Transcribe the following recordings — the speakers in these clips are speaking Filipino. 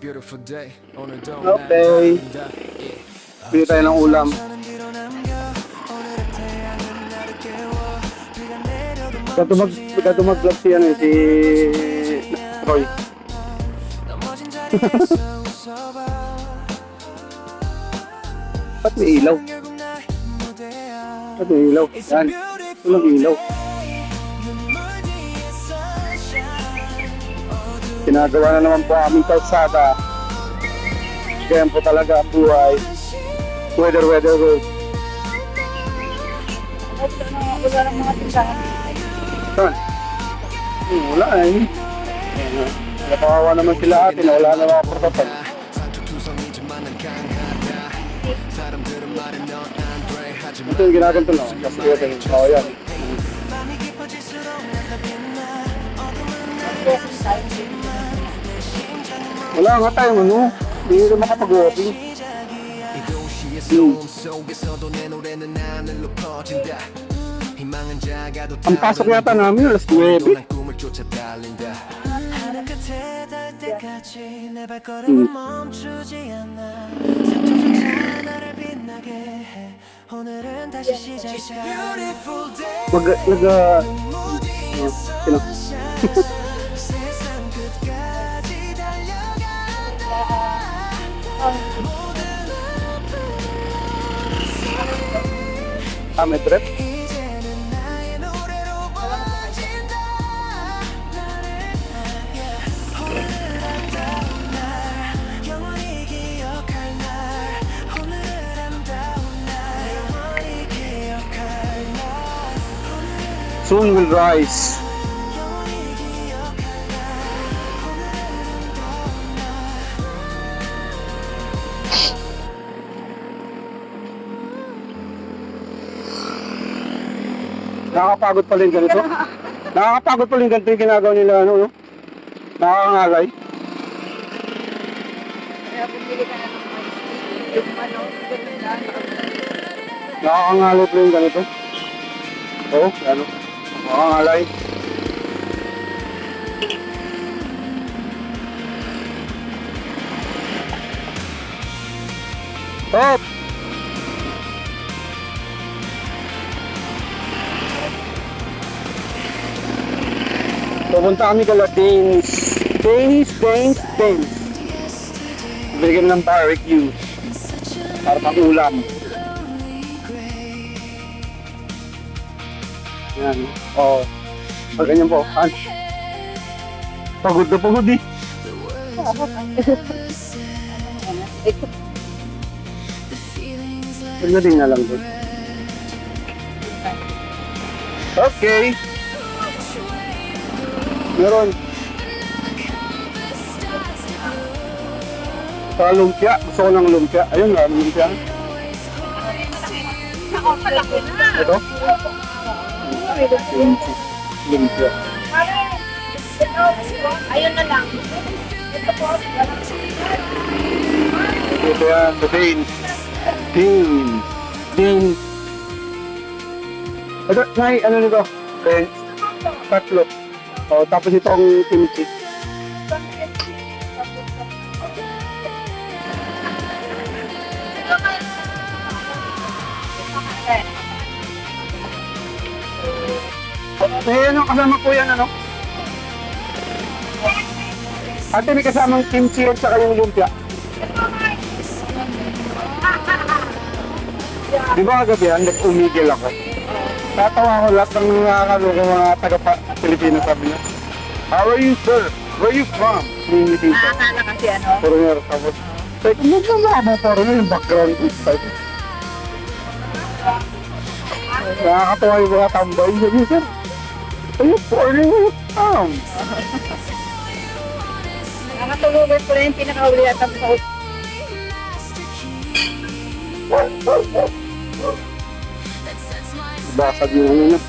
Okay. Pili tayo ng ulam. Katumag-vlog si ano si Roy. Ba't may ilaw? Ba't may ilaw? Yan. Walang ilaw. Ginagawa na naman po aming kalsada. Ganyan po talaga ang buhay. Weather road. Wala ng mga tindahan. Saan? Wala eh. Nakawawa naman sila atin. Wala na mga protocol. Ito yung ginaganto na. Kasi ito yung tao yan. Wala nga tayong ano. Hindi na makapag-walking. Ang pasok yata namin alas 9. May trip? Soon will rise. Nakakapagod pa rin ganito. Nakakapagod pa rin ganito yung ginagawa nila, ano, no? Nakakangalay. Kaya bumili ka na ng yung ano, Nakakangalay pa rin ganito. Oo, ano? Nakakangalay. Stop! Pupunta kami kala Danes. Bigyan ng barbecue. Para pang-ulam. Yan. Oo. Pag ganyan po. Pagod na pagod eh. Pagdating na lang doon. Okay. Meron. Sa lumpia. Gusto ko ng lumpia. Ayun nga, lumpia. Ito? Lumpia. ayun na lang. Ito yan. The Danes. Ito, Nay, ano nito? Danes. Tatlo. O, tapos itong kimchi. Eh, ano kasama po yan, ano? Ate, may kasamang kimchi at saka yung lumpia. Di ba kagabi yan, umigil ako. Tatawa ko lahat ng nakakaloka mga taga-Pilipinas, sabi niya. How are you, sir? Where are you from? Hindi dito. Akala kasi ano. Foreigner, tapos. Like, magkama foreigner yung background ko. Nakakatawa yung mga tambay. Sabi niya, sir, are you foreigner? Where are you from? Nakatulugan ko na yung pinakauli at ang sa Basag yung ano niya.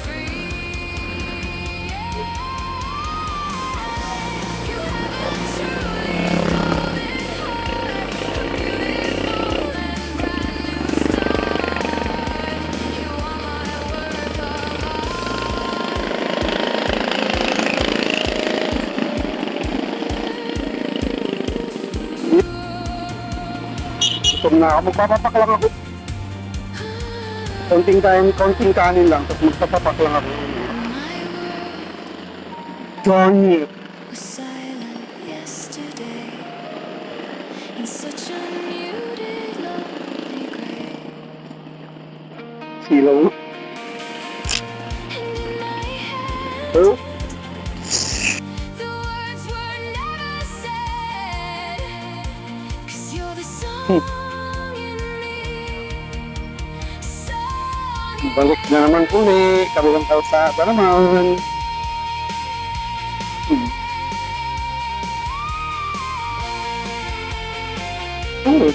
Gutom na ako. Magpapapak lang ako. Konting kanin lang. Tapos magpapapak lang ako. Johnny. was silent yesterday in such a muted, lonely gray. Silaw. And in my head, Oh. the words were never said. 'Cause you're the song in me. Song Balik na naman uli. Kabilang kalsada naman.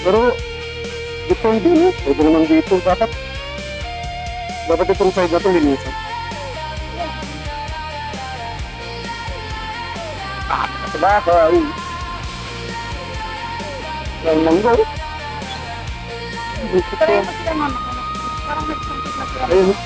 Pero depende na. Pwede naman dito. Dapat itong side na ito linisan. Sabakay. Ang manggo. Pero yung sila mama, parang nagsampit na sila. Ayun.